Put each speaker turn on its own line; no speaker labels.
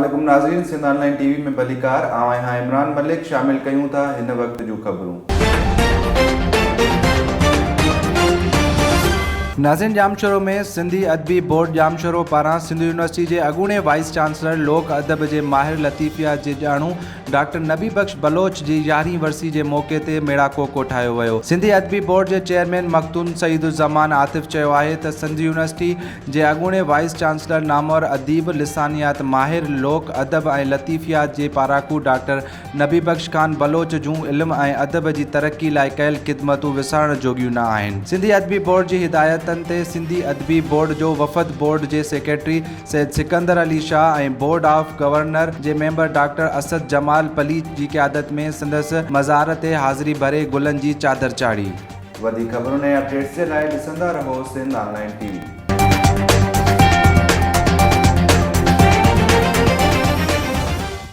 अस्सलामुअलैकुम नाज़रीन, Sindh online TV में भलीकार आवां हां इमरान मलिक। शामिल कयूं था हिन वक्त जूं ख़बरूं। नाज़रीन, जामशोरो में सिंधी अदबी बोर्ड जामशोरो पारां सिंध यूनिवर्सिटी के अॻूणे वाइस चांसलर लोक अदब के माहिर लतीफ़िया जे ॼाणू डॉक्टर नबी बख्श बलोच जी 11वीं वरसी के मौक़े ते मेड़ाको कोठायो वियो। सिंधी अदबी बोर्ड के चेयरमैन मखतूम सईदुज़्ज़मान आतिफ़ चयो आहे त सिंध यूनिवर्सिटी के अॻूणे वाइस चांसलर नामवर अदीब लिसानियात माहिर लोक अदब ऐं लतीफ़ियात जे पाराकू डॉक्टर नबी बख्श खान बलोच जूं इल्म ऐं अदब की तरक्की लाइ कयल ख़िदमतूं विसारण जोगियूं न आहिनि। सिंधी अदबी बोर्ड की हिदायत ते सिंधी अदबी बोर्ड जो वफ़द बोर्ड के सेक्रेटरी सैयद सिकंदर अली शाह ऐं बोर्ड ऑफ गवर्नर के मेंबर डॉक्टर असद जमाल पलीत की क़यादत में संदसि मज़ार ते हाज़िरी भरे गुलन की चादर चाढ़ी। वधीक ख़बरुनि ऐं अपडेट्स जे लाइ ॾिसंदा रहो सिंध ऑनलाइन टीवी।